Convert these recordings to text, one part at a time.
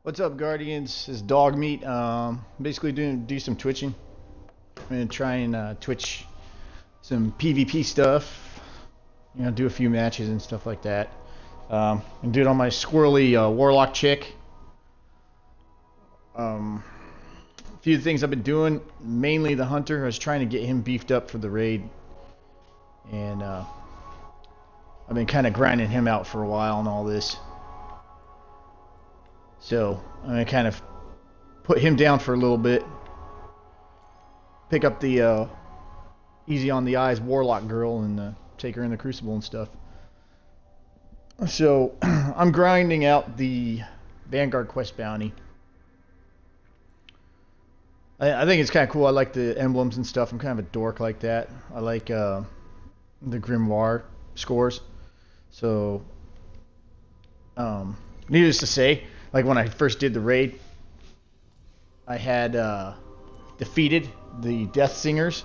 What's up, Guardians? This is Dog Meat. Basically do some twitching. I'm gonna try and twitch some PvP stuff. You know, do a few matches and stuff like that. And do it on my squirrely warlock chick. A few things I've been doing, mainly the hunter. I was trying to get him beefed up for the raid, and I've been kind of grinding him out for a while and all this. So I'm gonna kind of put him down for a little bit. Pick up the easy on the eyes warlock girl and take her in the Crucible and stuff. So I'm grinding out the Vanguard quest bounty. I think it's kind of cool. I like the emblems and stuff. I'm kind of a dork like that. I like the grimoire scores. So needless to say, like when I first did the raid, I had defeated the Death Singers.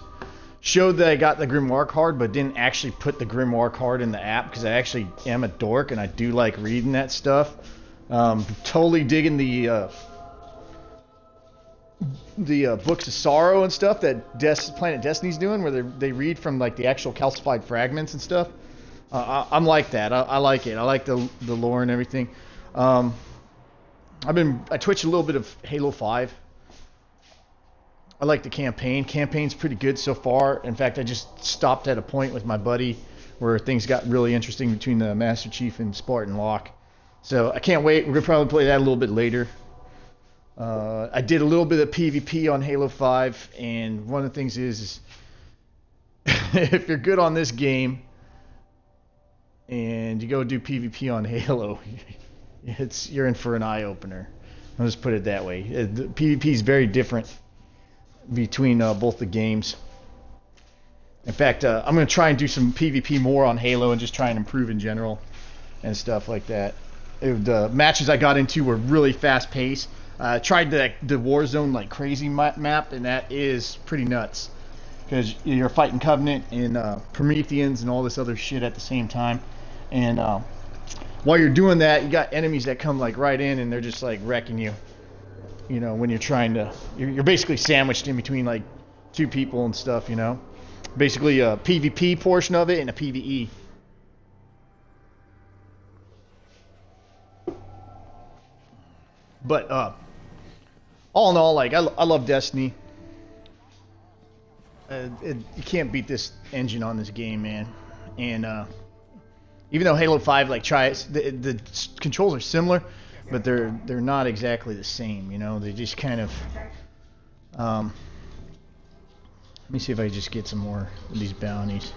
Showed that I got the grimoire card, but didn't actually put the grimoire card in the app because I actually am a dork and I do like reading that stuff. Totally digging the books of sorrow and stuff that Planet Destiny's doing, where they read from like the actual calcified fragments and stuff. I'm like that. I like it. I like the lore and everything. I twitched a little bit of Halo 5. I like the campaign. Campaign's pretty good so far. In fact, I just stopped at a point with my buddy where things got really interesting between the Master Chief and Spartan Locke. So I can't wait. We're gonna probably play that a little bit later. I did a little bit of PvP on Halo 5, and one of the things is if you're good on this game and you go do PvP on Halo, you're in for an eye-opener. I'll just put it that way. The PvP is very different between both the games. In fact, I'm going to try and do some PvP more on Halo and just try and improve in general and stuff like that. The matches I got into were really fast-paced. Tried the Warzone like crazy map, and that is pretty nuts because you're fighting Covenant and Prometheans and all this other shit at the same time. And while you're doing that, you got enemies that come like right in and they're just like wrecking you. You know, when you're trying to, you're basically sandwiched in between like two people and stuff. You know, basically a PvP portion of it and a PvE. But all in all, like I love Destiny. You can't beat this engine on this game, man. And even though Halo 5 like tries, the controls are similar, but they're not exactly the same. You know, they just kind of. Let me see if I just get some more of these bounties.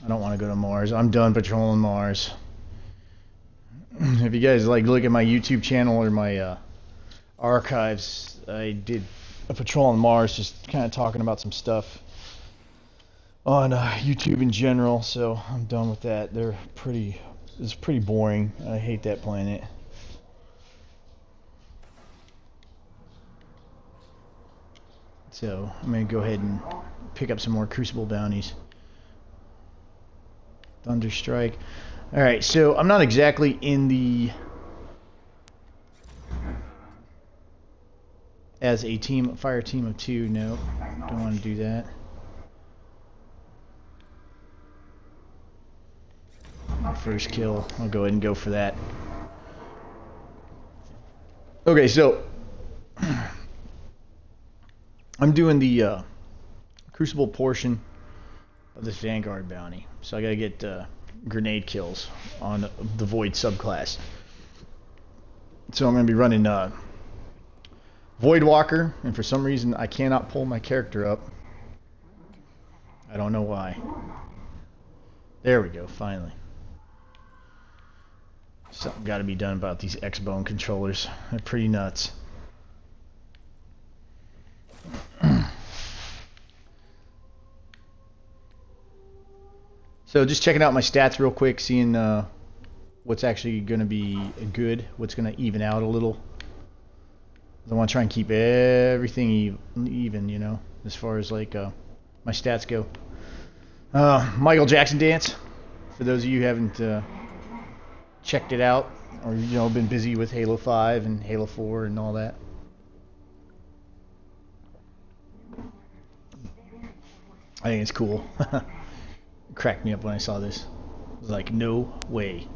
I don't want to go to Mars. I'm done patrolling Mars. If you guys like look at my YouTube channel or my archives, I did a patrol on Mars, just kind of talking about some stuff on YouTube in general. So I'm done with that. It's pretty boring. I hate that planet. So I'm gonna go ahead and pick up some more Crucible bounties. Thunderstrike. Alright, so I'm not exactly in the as a fire team of 2, no. Don't want to do that. My first kill, I'll go ahead and go for that. Okay, so I'm doing the Crucible portion of this Vanguard bounty. So I gotta get grenade kills on the Void subclass. So I'm going to be running Void Walker, and for some reason I cannot pull my character up. I don't know why. There we go, finally. Something got to be done about these X-Bone controllers. They're pretty nuts. So just checking out my stats real quick, seeing what's actually going to be good, what's going to even out a little. I want to try and keep everything even, you know, as far as like my stats go. Michael Jackson dance. For those of you who haven't checked it out, or been busy with Halo 5 and Halo 4 and all that. I think it's cool. It cracked me up when I saw this. I was like, no way.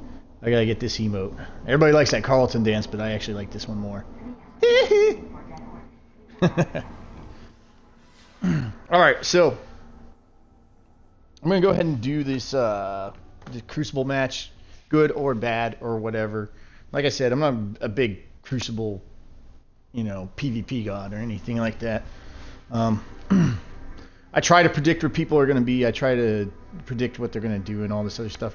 I gotta get this emote. Everybody likes that Carlton dance, but I actually like this one more. Alright, so I'm gonna go ahead and do this the Crucible match, good or bad or whatever. Like I said, I'm not a big Crucible, PvP god or anything like that. I try to predict where people are going to be. I try to predict what they're going to do and all this other stuff.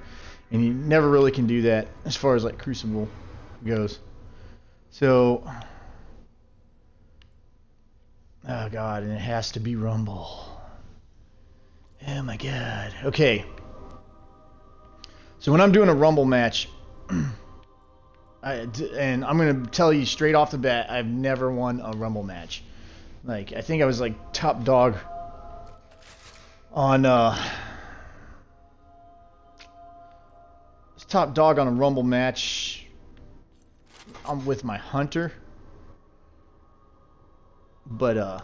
And you never really can do that as far as like Crucible goes. So, oh God, and it has to be Rumble. Oh my God. Okay. So when I'm doing a Rumble match, and I'm going to tell you straight off the bat, I've never won a Rumble match. Like, I think I was like top dog on top dog on a Rumble match. I'm with my Hunter, but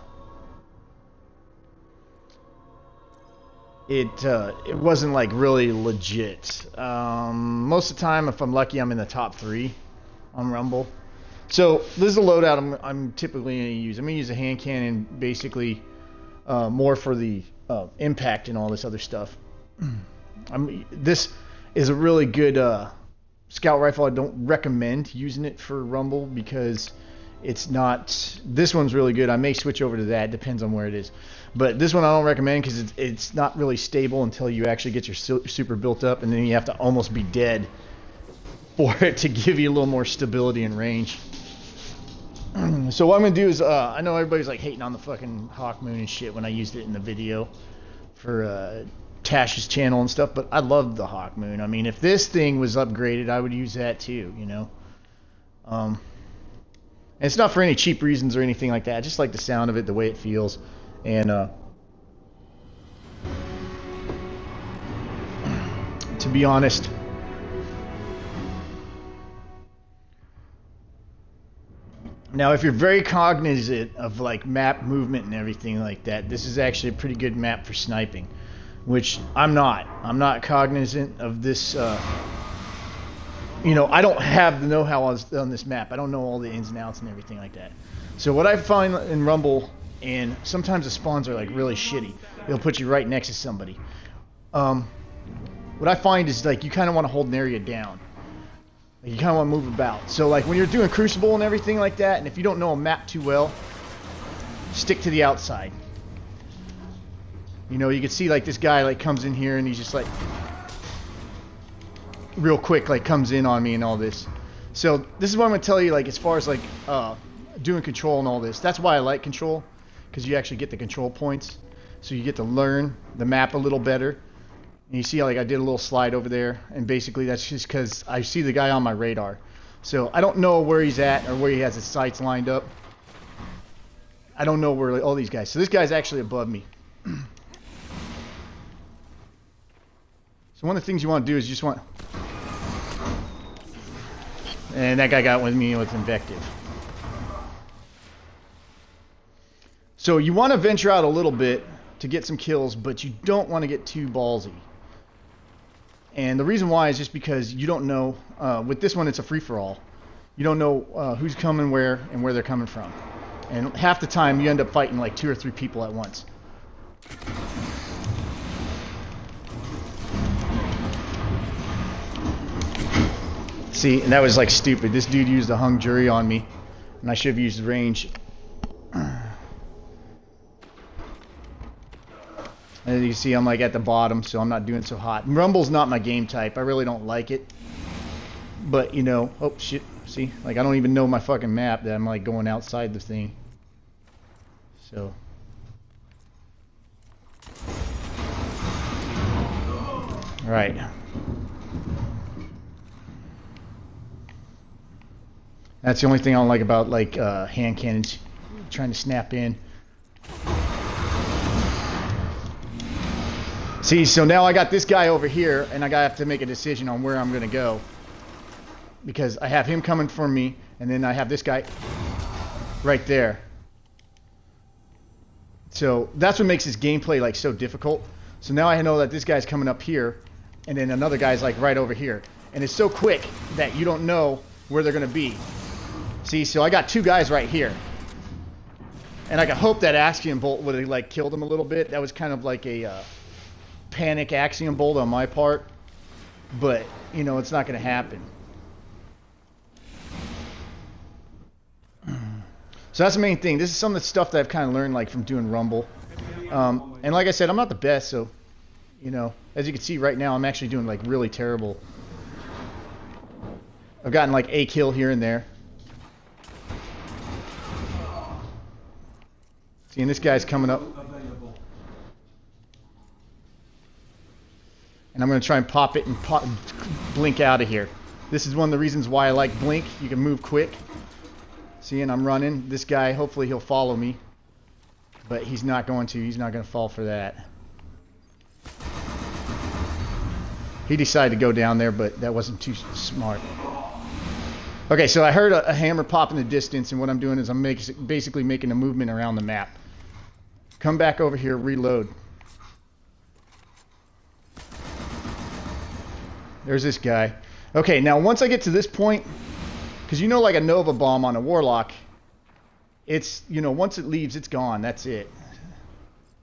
it wasn't like really legit. Most of the time, if I'm lucky, I'm in the top 3 on Rumble. So this is a loadout I'm typically going to use. I'm going to use a hand cannon basically more for the impact and all this other stuff. This is a really good scout rifle. I don't recommend using it for Rumble because it's not. This one's really good. I may switch over to that. Depends on where it is. But this one I don't recommend because it's not really stable until you actually get your super built up, and then you have to almost be dead for it to give you a little more stability and range. So what I'm going to do is, I know everybody's like hating on the fucking Hawk Moon and shit when I used it in the video for Tash's channel and stuff, but I love the Hawk Moon. I mean, if this thing was upgraded, I would use that too, And it's not for any cheap reasons or anything like that. I just like the sound of it, the way it feels. And to be honest, now, if you're very cognizant of like map movement and everything like that, this is actually a pretty good map for sniping, which I'm not. I'm not cognizant of this. I don't have the know-how on this map. I don't know all the ins and outs and everything like that. So what I find in Rumble, and sometimes the spawns are like really shitty. They'll put you right next to somebody. What I find is like you kind of want to hold an area down. You kind of want to move about. So like when you're doing Crucible and everything like that, and if you don't know a map too well, stick to the outside. You can see like this guy like comes in here and he's just like real quick like comes in on me and all this. So this is what I'm going to tell you, like as far as like doing control and all this. That's why I like control, because you actually get the control points. So you get to learn the map a little better. And you see, like I did a little slide over there, and basically that's just because I see the guy on my radar. So I don't know where he's at or where he has his sights lined up. I don't know where all these guys. So this guy's actually above me. So one of the things you want to do is you just want. And that guy got with me with invective. So you want to venture out a little bit to get some kills, but you don't want to get too ballsy. And the reason why is just because you don't know, with this one it's a free-for-all. You don't know who's coming where and where they're coming from. And half the time you end up fighting like 2 or 3 people at once. See, and that was like stupid. This dude used a hung jury on me, and I should have used range. As you see, I'm like at the bottom, so I'm not doing so hot. Rumble's not my game type. I really don't like it. But, oh shit, see? Like I don't even know my fucking map that I'm like going outside the thing. So. Alright. That's the only thing I don't like about like hand cannons trying to snap in. See, so now I got this guy over here, and I have to make a decision on where I'm going to go. because I have him coming for me, and then I have this guy right there. So that's what makes this gameplay like so difficult. So now I know that this guy's coming up here, and then another guy's like right over here, and it's so quick that you don't know where they're gonna be. See, so I got two guys right here, and I could hope that Axiom Bolt would have like killed him a little bit. That was kind of like a panic Axiom Bolt on my part, but you know it's not gonna happen. So that's the main thing. This is some of the stuff that I've kind of learned like from doing Rumble. And like I said, I'm not the best, so, you know, as you can see right now, I'm actually doing like really terrible. I've gotten like a kill here and there. See, and this guy's coming up. And I'm going to try and pop it and blink out of here. This is one of the reasons why I like blink. You can move quick. See, and I'm running. This guy, hopefully he'll follow me. But he's not going to. He's not going to fall for that. He decided to go down there, but that wasn't too smart. Okay, so I heard a hammer pop in the distance, and what I'm doing is I'm basically making a movement around the map. Come back over here, reload. There's this guy. Okay, now once I get to this point, because you know like a Nova Bomb on a Warlock, it's, you know, once it leaves, it's gone. That's it.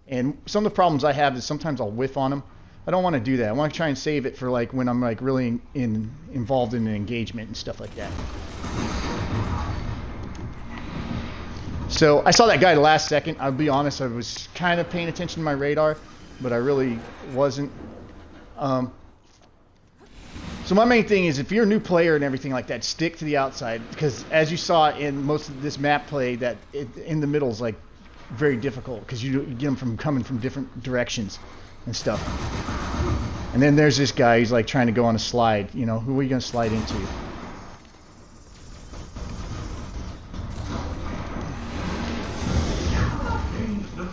And some of the problems I have is sometimes I'll whiff on them. I don't want to do that. I want to try and save it for like when I'm like really involved in an engagement and stuff like that. So I saw that guy the last second. I'll be honest, I was kind of paying attention to my radar, but I really wasn't. So my main thing is if you're a new player and everything like that, stick to the outside, because as you saw in most of this map play, that in the middle is like very difficult because you get them from coming from different directions and stuff. And then there's this guy, he's like trying to go on a slide. You know, who are you going to slide into?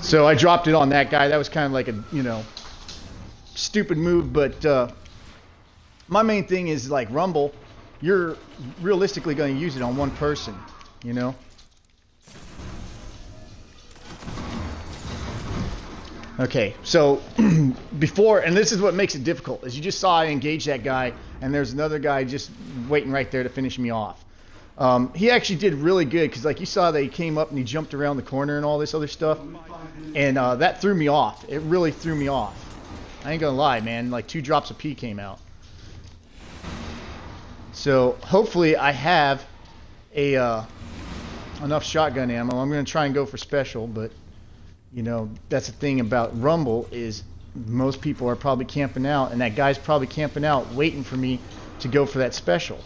So I dropped it on that guy. That was kind of like a, you know, stupid move, but my main thing is like Rumble, you're realistically going to use it on one person, you know? Okay, so before, and this is what makes it difficult, is you just saw I engage that guy, and there's another guy just waiting right there to finish me off. He actually did really good, because like you saw that he came up and he jumped around the corner and all this other stuff, and that threw me off. It really threw me off. I ain't gonna lie, man, like 2 drops of pee came out. So hopefully I have a enough shotgun ammo. I'm going to try and go for special, but you know that's the thing about Rumble is most people are probably camping out, and that guy's probably camping out waiting for me to go for that special.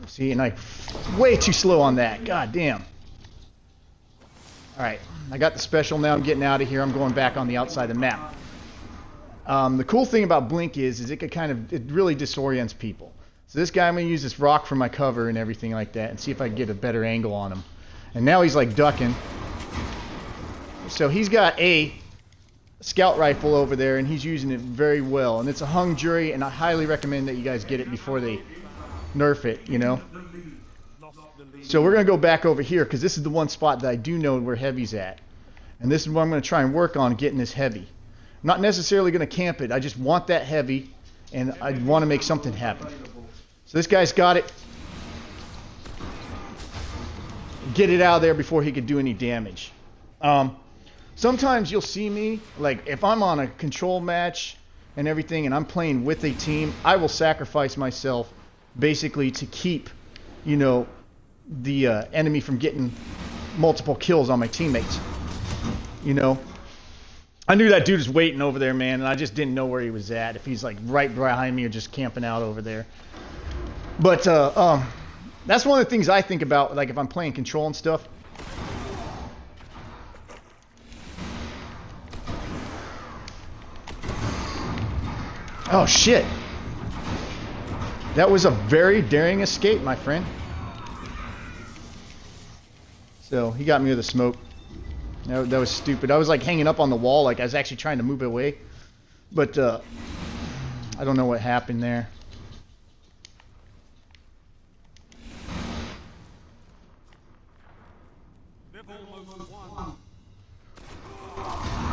See, and I way too slow on that. God damn. All right, I got the special now. I'm getting out of here. I'm going back on the outside of the map. The cool thing about blink is it really disorients people. So this guy, I'm going to use this rock for my cover and everything like that and see if I can get a better angle on him. And now he's like ducking. So he's got a scout rifle over there and he's using it very well. And it's a hung jury, and I highly recommend that you guys get it before they nerf it, you know. So we're going to go back over here because this is the one spot that I do know where heavy's at. And this is what I'm going to try and work on, getting this heavy. I'm not necessarily going to camp it. I just want that heavy, and I want to make something happen. So this guy's got it. Get it out of there before he could do any damage. Sometimes you'll see me, like if I'm on a control match and everything and I'm playing with a team, I will sacrifice myself basically to keep, you know, the enemy from getting multiple kills on my teammates. You know, I knew that dude was waiting over there, man, and I just didn't know where he was at. If he's like right behind me or just camping out over there. But that's one of the things I think about, like if I'm playing control and stuff. Oh shit! That was a very daring escape, my friend. So he got me with a smoke. That was stupid. I was like hanging up on the wall, like I was actually trying to move away. But I don't know what happened there.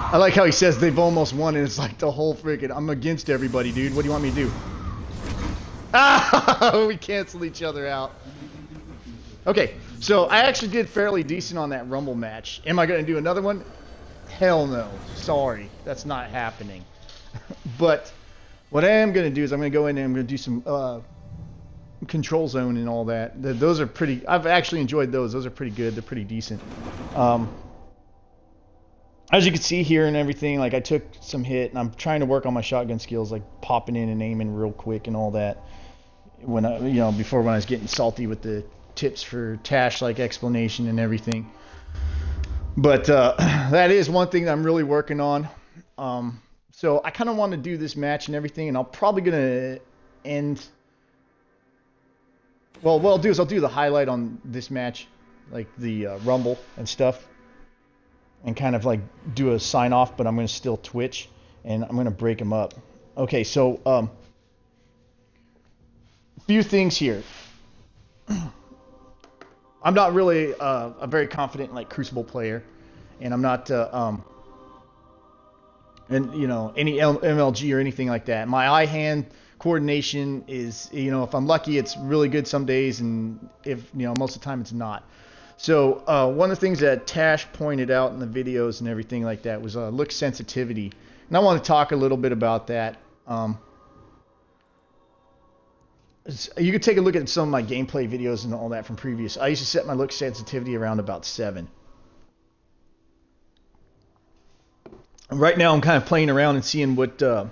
I like how he says they've almost won, and it's like the whole freaking, I'm against everybody, dude. What do you want me to do? Ah, we cancel each other out. Okay, so I actually did fairly decent on that Rumble match. Am I going to do another one? Hell no. Sorry, that's not happening. But what I am going to do is I'm going to go in and I'm going to do some control zone and all that. Those are pretty, I've actually enjoyed those. Those are pretty good. They're pretty decent. As you can see here and everything, like I took some hit and I'm trying to work on my shotgun skills, like popping in and aiming real quick and all that. When I, before when I was getting salty with the tips for Tash like explanation and everything. But that is one thing that I'm really working on. So I kind of want to do this match and everything, and I'm probably gonna end. Well, what I'll do is I'll do the highlight on this match, like the Rumble and stuff. And kind of like do a sign off, but I'm going to still Twitch and I'm going to break them up. Okay, so a few things here. I'm not really a very confident like Crucible player, and I'm not any MLG or anything like that. My eye-hand coordination is, if I'm lucky, it's really good some days, and if most of the time it's not. So one of the things that Tash pointed out in the videos and everything like that was look sensitivity. And I want to talk a little bit about that. You could take a look at some of my gameplay videos and all that from previous. I used to set my look sensitivity around about 7. Right now I'm kind of playing around and seeing what I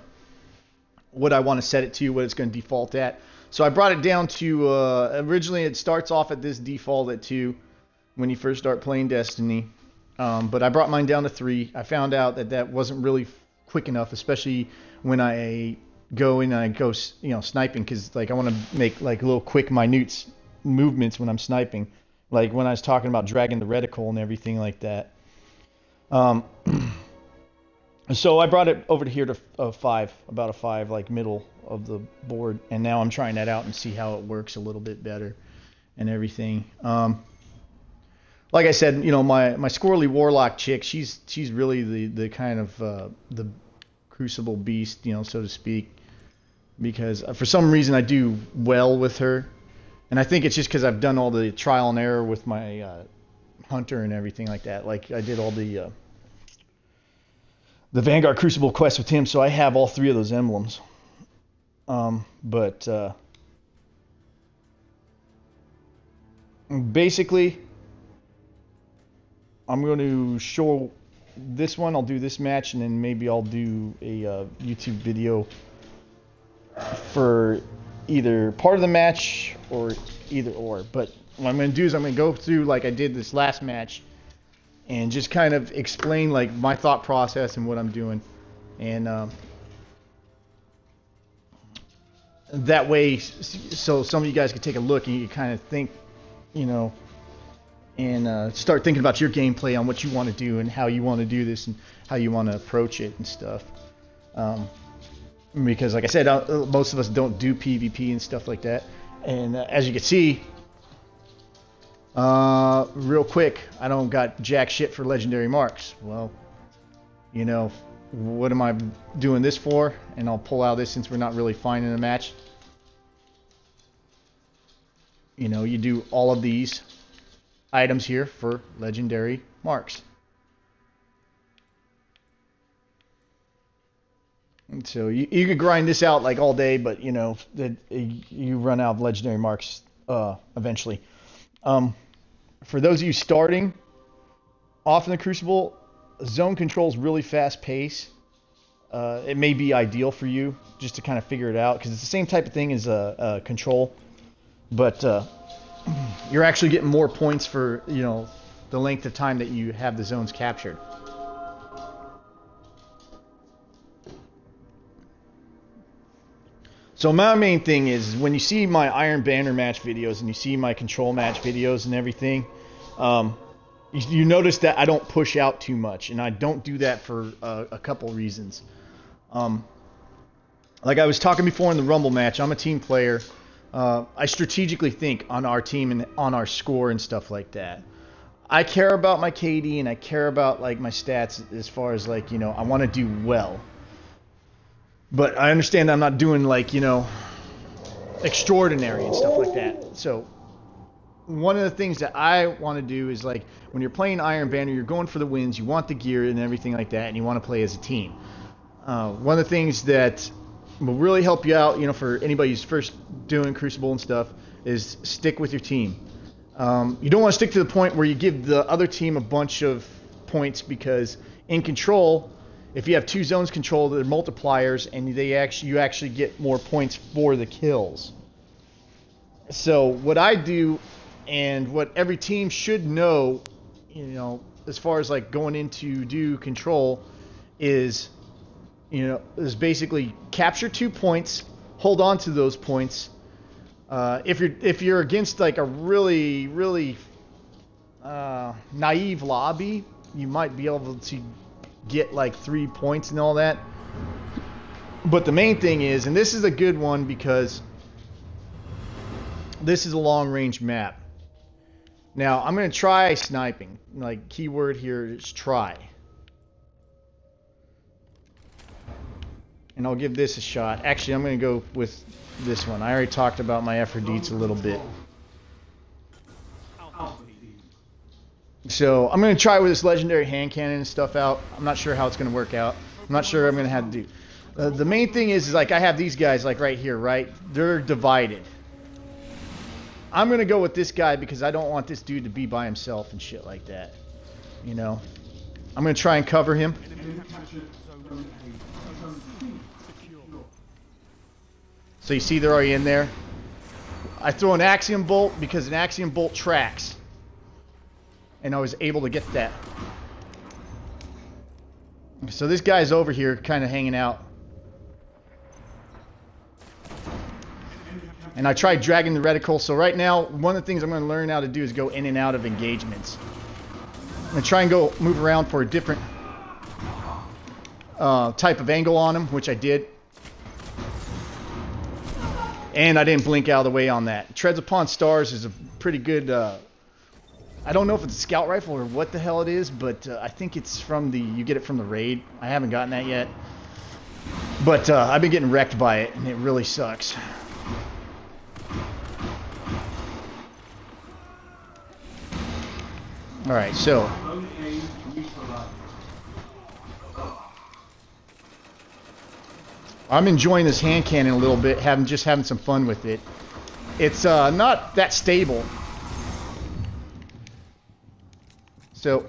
want to set it to, what it's going to default at. So I brought it down to, originally it starts off at this default at 2. When you first start playing Destiny, but I brought mine down to 3. I found out that wasn't really quick enough, especially when I go in and I go, sniping, because like I want to make like little quick, minute movements when I'm sniping, like when I was talking about dragging the reticle and everything like that. So I brought it over to here to a 5, about a 5, like middle of the board, and now I'm trying that out and see how it works a little bit better and everything. Like I said, my squirrely warlock chick, she's really the kind of the Crucible beast, so to speak, because for some reason I do well with her, and I think it's just because I've done all the trial and error with my hunter and everything like that. Like I did all the Vanguard Crucible quest with him, so I have all 3 of those emblems. But basically, I'm going to show this one. I'll do this match, and then maybe I'll do a YouTube video for either part of the match or either or. But what I'm going to do is I'm going to go through like I did this last match and just kind of explain like my thought process and what I'm doing. And that way, so some of you guys can take a look and you can kind of think, and start thinking about your gameplay on what you want to do and how you want to do this and how you want to approach it and stuff. Because like I said, most of us don't do PvP and stuff like that. And as you can see, real quick, I don't got jack shit for legendary marks. Well, what am I doing this for? And I'll pull out this since we're not really finding a match. You do all of these items here for legendary marks. And so you could grind this out like all day, but you run out of legendary marks eventually. For those of you starting off in the Crucible, zone control is really fast pace. It may be ideal for you just to kind of figure it out because it's the same type of thing as control, but you're actually getting more points for the length of time that you have the zones captured. So my main thing is when you see my Iron Banner match videos and you see my control match videos and everything, you notice that I don't push out too much, and I don't do that for a couple reasons. like I was talking before in the Rumble match, I'm a team player. I strategically think on our team and on our score and stuff like that. I care about my KD and I care about like my stats as far as like, you know, I want to do well. But I understand I'm not doing like, you know, extraordinary and stuff like that. So one of the things that I want to do is like when you're playing Iron Banner, you're going for the wins, you want the gear and everything like that, and you want to play as a team. One of the things that will really help you out, you know, for anybody who's first doing Crucible and stuff, is stick with your team. You don't want to stick to the point where you give the other team a bunch of points, because in control, if you have 2 zones control, they're multipliers, and you actually get more points for the kills. So what I do, and what every team should know, you know, as far as like going into do control, is, you know, is basically capture 2 points, hold on to those points. If you're against like a really naive lobby, you might be able to get like 3 points and all that. But the main thing is, and this is a good one because this is a long range map. Now I'm going to try sniping. Like, keyword here is try. And I'll give this a shot. Actually, I'm going to go with this one. I already talked about my Aphrodite's a little bit. So I'm going to try with this legendary hand cannon and stuff out. I'm not sure how it's going to work out. I'm not sure I'm going to have to do. The main thing is like I have these guys like right here, right? They're divided. I'm going to go with this guy because I don't want this dude to be by himself and shit like that. You know? I'm going to try and cover him. So you see they're already in there. I throw an Axiom Bolt because an Axiom Bolt tracks. And I was able to get that. So this guy's over here kind of hanging out. And I tried dragging the reticle. So right now, one of the things I'm going to learn how to do is go in and out of engagements. I'm going to try and go move around for a different type of angle on him, which I did. And I didn't blink out of the way on that. Treads Upon Stars is a pretty good... I don't know if it's a scout rifle or what the hell it is, but I think it's from the... You get it from the raid. I haven't gotten that yet. But I've been getting wrecked by it, and it really sucks. Alright, so... I'm enjoying this hand cannon a little bit, just having some fun with it. It's not that stable. So,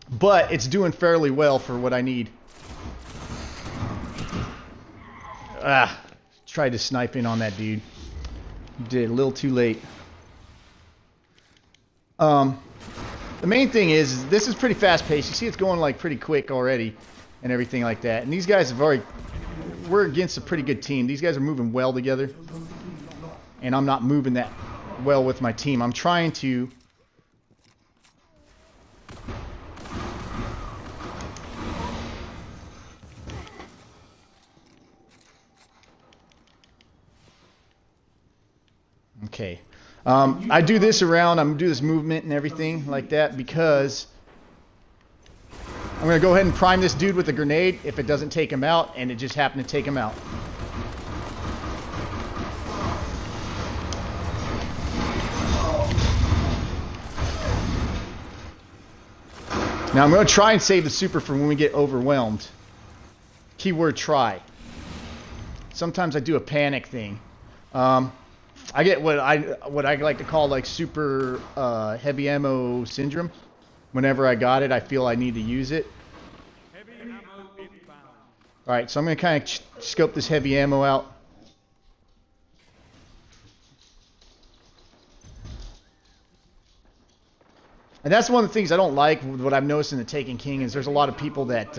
but it's doing fairly well for what I need. Tried to snipe in on that dude. Did it a little too late. The main thing is this is pretty fast paced. You see it's going like pretty quick already and everything like that. And these guys have already... We're against a pretty good team. These guys are moving well together. And I'm not moving that well with my team. I'm trying to... Okay. I do this around. I'm going to do this movement and everything like that because... I'm going to go ahead and prime this dude with a grenade if it doesn't take him out, and it just happened to take him out. Now I'm going to try and save the super for when we get overwhelmed. Keyword try. Sometimes I do a panic thing. I get what I like to call like super heavy ammo syndrome. Whenever I got it, I feel I need to use it. Alright, so I'm going to kind of scope this heavy ammo out. And that's one of the things I don't like, what I've noticed in the Taken King, is there's a lot of people that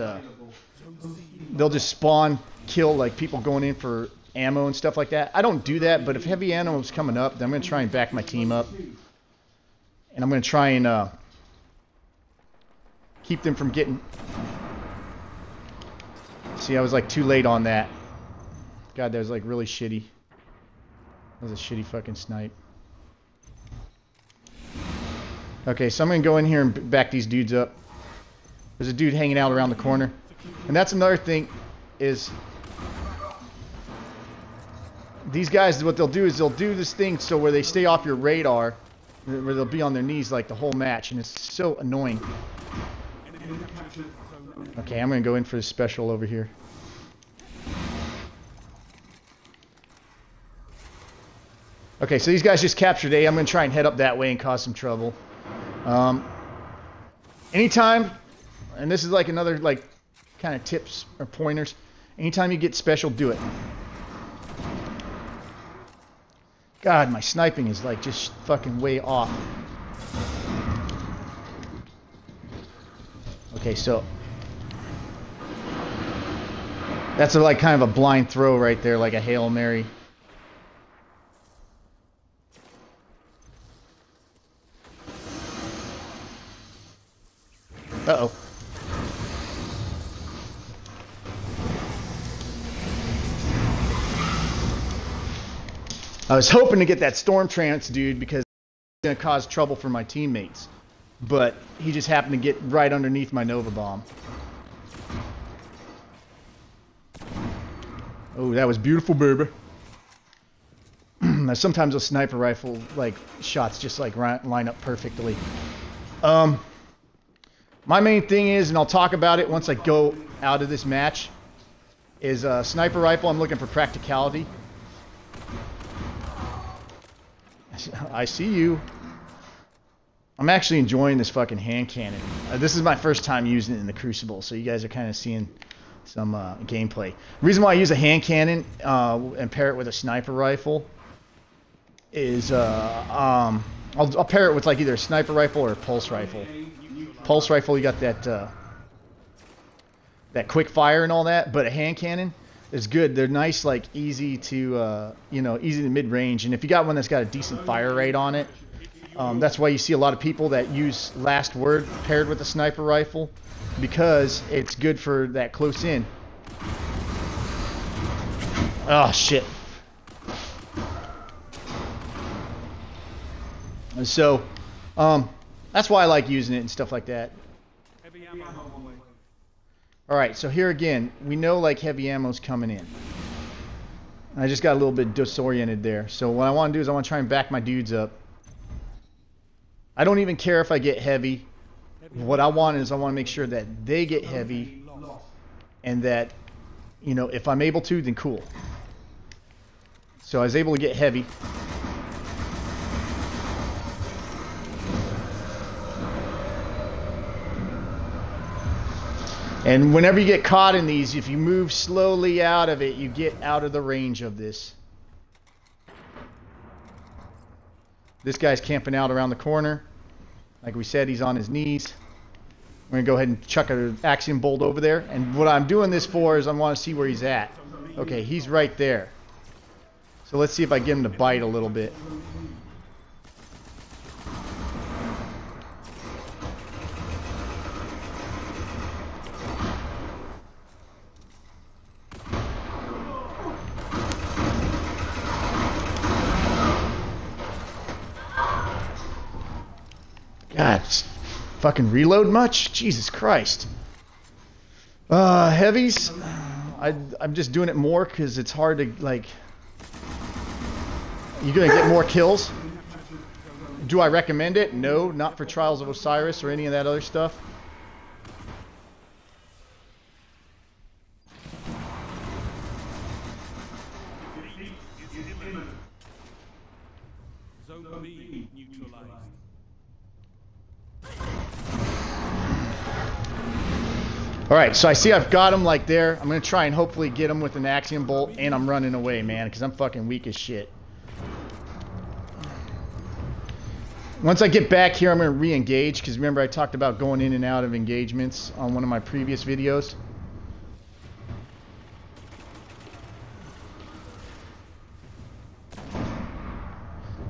they'll just spawn, kill like people going in for ammo and stuff like that. I don't do that, but if heavy ammo is coming up, then I'm going to try and back my team up. And I'm going to try and... keep them from getting... See, I was like too late on that. God, that was like really shitty. That was a shitty fucking snipe. Okay, so I'm gonna go in here and back these dudes up. There's a dude hanging out around the corner. And that's another thing is these guys, what they'll do is they'll do this thing so where they stay off your radar, where they'll be on their knees like the whole match, and it's so annoying. Okay, I'm gonna go in for this special over here. Okay, so these guys just captured A. I'm gonna try and head up that way and cause some trouble. Anytime, and this is like another like kind of tips or pointers, anytime you get special, do it. God, my sniping is like just fucking way off. Okay, so that's like kind of a blind throw right there, like a Hail Mary. Uh-oh. I was hoping to get that Storm Trance dude because it's going to cause trouble for my teammates. But he just happened to get right underneath my Nova Bomb. Oh, that was beautiful, baby. Sometimes a sniper rifle like shots just like line up perfectly. My main thing is, and I'll talk about it once I go out of this match, is a sniper rifle. I'm looking for practicality. I see you. I'm actually enjoying this fucking hand cannon. This is my first time using it in the Crucible, so you guys are kind of seeing some gameplay. The reason why I use a hand cannon and pair it with a sniper rifle is I'll pair it with like either a sniper rifle or a pulse rifle. Pulse rifle, you got that that quick fire and all that, but a hand cannon is good. They're nice, like easy to easy to mid range, and if you got one that's got a decent fire rate on it, that's why you see a lot of people that use Last Word paired with a sniper rifle, because it's good for that close in. Oh shit. And so that's why I like using it and stuff like that. Alright, so here again, we know like heavy ammo's coming in. I just got a little bit disoriented there. So what I want to do is I want to try and back my dudes up. I don't even care if I get heavy. What I want is I want to make sure that they get heavy, and that, if I'm able to, then cool. So I was able to get heavy. And whenever you get caught in these, if you move slowly out of it, you get out of the range of this. This guy's camping out around the corner. Like we said, he's on his knees. We're going to go ahead and chuck an Axiom Bolt over there. And what I'm doing this for is I want to see where he's at. Okay, he's right there. So let's see if I get him to bite a little bit. God, fucking reload much? Jesus Christ. Heavies, I'm just doing it more because it's hard to, like... You're going to get more kills. Do I recommend it? No, not for Trials of Osiris or any of that other stuff. Alright, so I see I've got him like there. I'm going to try and hopefully get him with an Axiom Bolt, and I'm running away, man, because I'm fucking weak as shit. Once I get back here, I'm going to re-engage, because remember I talked about going in and out of engagements on one of my previous videos.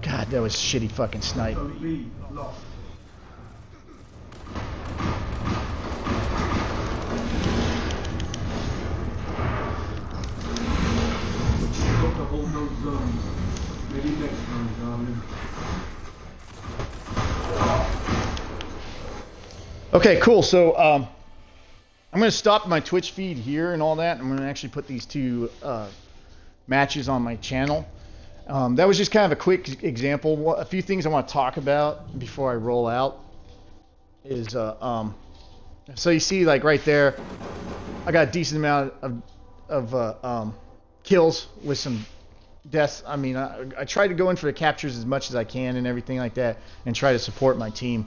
God, that was shitty fucking snipe. Okay, cool. So I'm going to stop my Twitch feed here and all that. I'm going to actually put these two matches on my channel. That was just kind of a quick example. A few things I want to talk about before I roll out is, so you see like right there, I got a decent amount of kills with some deaths. I mean, I try to go in for the captures as much as I can and everything like that and try to support my team.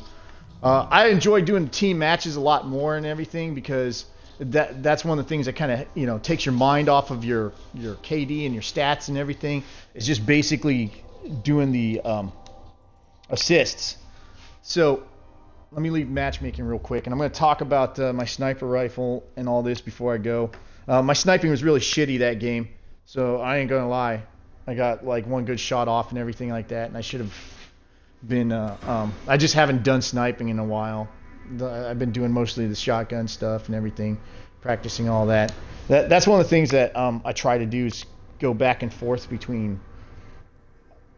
I enjoy doing team matches a lot more and everything because that's one of the things that kind of takes your mind off of your KD and your stats and everything. It's just basically doing the assists. So let me leave matchmaking real quick, and I'm going to talk about my sniper rifle and all this before I go. My sniping was really shitty that game, so I ain't gonna lie. I got like one good shot off and everything like that, and I should have been. I just haven't done sniping in a while. I've been doing mostly the shotgun stuff and everything, practicing all that. That's one of the things that I try to do is go back and forth between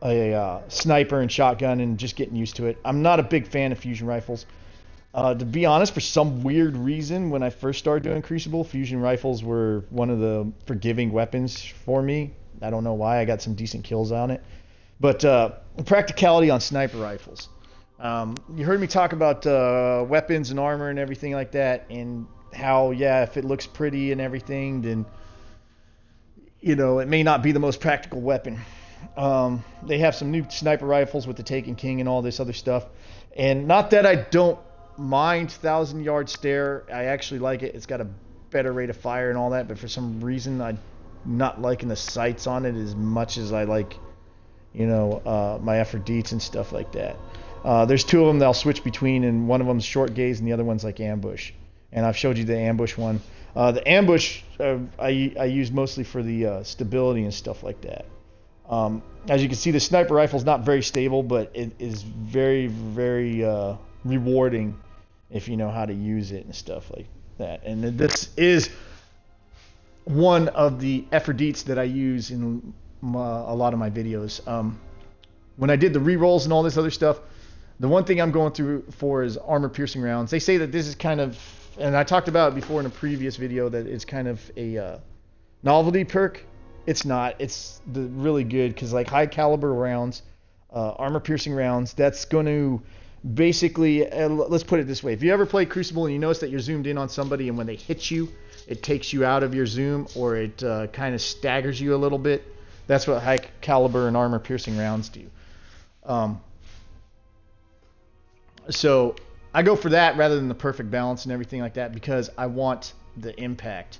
a sniper and shotgun and just getting used to it. I'm not a big fan of fusion rifles. To be honest, for some weird reason, when I first started doing Crucible, fusion rifles were one of the forgiving weapons for me. I don't know why. I got some decent kills on it. But practicality on sniper rifles. You heard me talk about weapons and armor and everything like that, and how, yeah, if it looks pretty and everything, then, it may not be the most practical weapon. They have some new sniper rifles with the Taken King and all this other stuff. And not that I don't mind 1,000-yard stare. I actually like it. It's got a better rate of fire and all that, but for some reason I'm not liking the sights on it as much as I like, my Aphrodite's and stuff like that. There's two of them that I'll switch between, and one of them's short gaze and the other one's like ambush. And I've showed you the ambush one. The ambush I use mostly for the stability and stuff like that. As you can see, the sniper rifle is not very stable, but it is very, very rewarding if you know how to use it and stuff like that. And this is one of the Aphrodites that I use in a lot of my videos. When I did the re-rolls and all this other stuff, the one thing I'm going through for is armor-piercing rounds. They say that this is kind of, and I talked about it before in a previous video, that it's kind of a novelty perk. It's not. It's really good because like high caliber rounds, armor piercing rounds, that's going to basically, let's put it this way. If you ever play Crucible and you notice that you're zoomed in on somebody and when they hit you, it takes you out of your zoom or it kind of staggers you a little bit. That's what high caliber and armor piercing rounds do. So I go for that rather than the perfect balance and everything like that because I want the impact.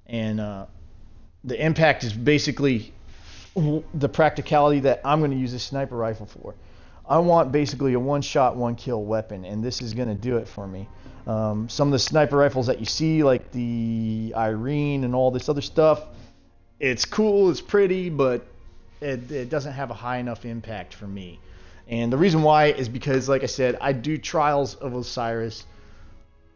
And the impact is basically the practicality that I'm going to use a sniper rifle for. I want basically a one-shot, one-kill weapon, and this is going to do it for me. Some of the sniper rifles that you see, like the Irene and all this other stuff, it's cool, it's pretty, but it doesn't have a high enough impact for me. And the reason why is because, like I said, I do Trials of Osiris,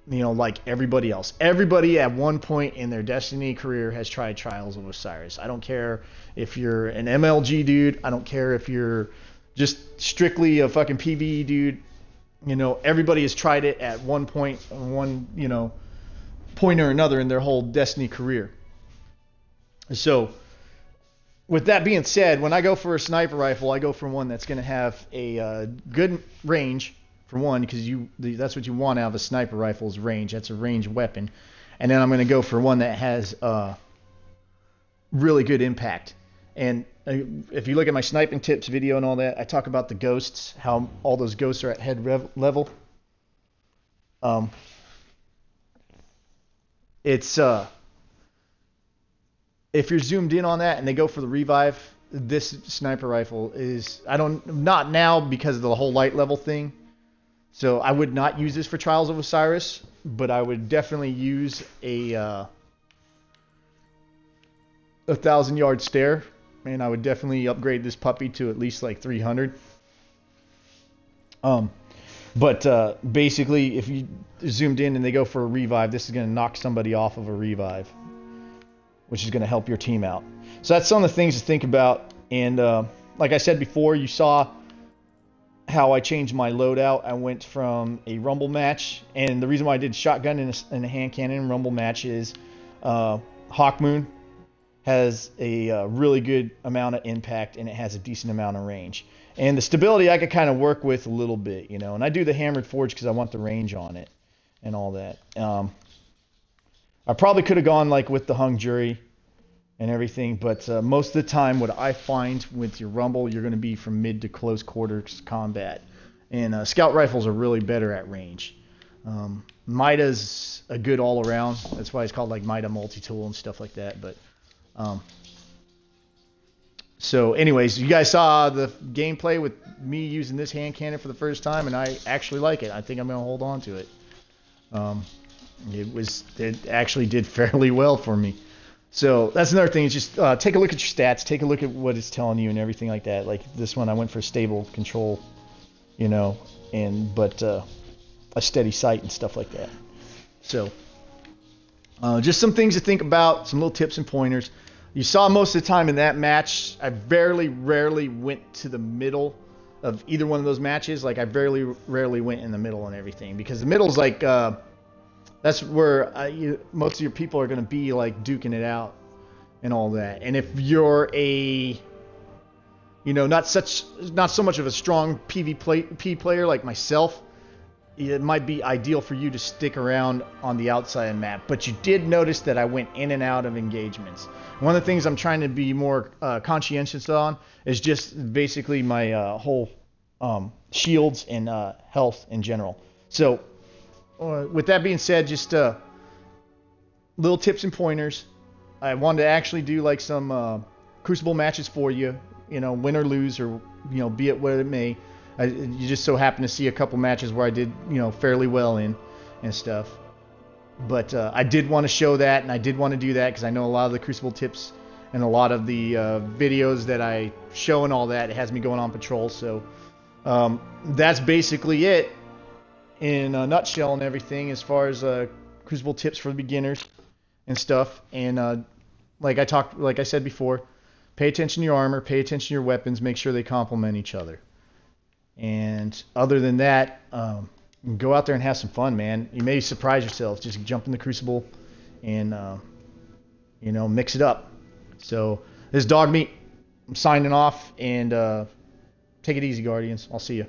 like everybody else. Everybody at one point in their Destiny career has tried Trials of Osiris. I don't care if you're an MLG dude. I don't care if you're just strictly a fucking PvE dude. Everybody has tried it at one point, point or another in their whole Destiny career. So, with that being said, when I go for a sniper rifle, I go for one that's going to have a good range. For one, because that's what you want out of a sniper rifle is range. That's a ranged weapon. And then I'm going to go for one that has really good impact. And if you look at my sniping tips video and all that, I talk about the ghosts, how all those ghosts are at head level. It's if you're zoomed in on that and they go for the revive, this sniper rifle is not now because of the whole light level thing. So I would not use this for Trials of Osiris, but I would definitely use a 1,000-yard stare, and I would definitely upgrade this puppy to at least like 300. But basically, if you zoomed in and they go for a revive, this is going to knock somebody off of a revive, which is going to help your team out. So that's some of the things to think about. And like I said before, you saw how I changed my loadout. I went from a rumble match, and the reason why I did shotgun and a hand cannon rumble match is Hawkmoon has a really good amount of impact, and it has a decent amount of range. And the stability I could kind of work with a little bit, you know. And I do the Hammered Forge because I want the range on it and all that. I probably could have gone like with the Hung Jury and everything, but most of the time what I find with your Rumble, you're going to be from mid to close quarters combat. And Scout Rifles are really better at range. Mida's a good all-around. That's why it's called like Mida Multi-Tool and stuff like that. But so anyways, you guys saw the gameplay with me using this hand cannon for the first time, and I actually like it. I think I'm going to hold on to it. It actually did fairly well for me. So that's another thing. Is just take a look at your stats, take a look at what it's telling you and everything like that. Like this one, I went for stable control, you know, but a steady sight and stuff like that. So just some things to think about, some little tips and pointers. You saw most of the time in that match, I rarely went to the middle of either one of those matches. Like I rarely went in the middle and everything, because the middle's like that's where most of your people are going to be like duking it out and all that. And if you're not so much of a strong PvP player like myself, it might be ideal for you to stick around on the outside of the map. But you did notice that I went in and out of engagements. One of the things I'm trying to be more conscientious on is just basically my whole shields and health in general. So with that being said, just little tips and pointers. I wanted to actually do like some Crucible matches for you, win or lose, or be it what it may. You just so happen to see a couple matches where I did fairly well in and stuff. But I did want to show that, and I did want to do that because I know a lot of the Crucible tips and a lot of the videos that I show and all that, it has me going on patrol. So that's basically it in a nutshell and everything as far as Crucible tips for beginners and stuff. And like I said before, pay attention to your armor, pay attention to your weapons, make sure they complement each other. And other than that, go out there and have some fun, man. You may surprise yourself. Just jump in the Crucible and mix it up. So this is Dog Meat. I'm signing off, and take it easy, Guardians. I'll see you.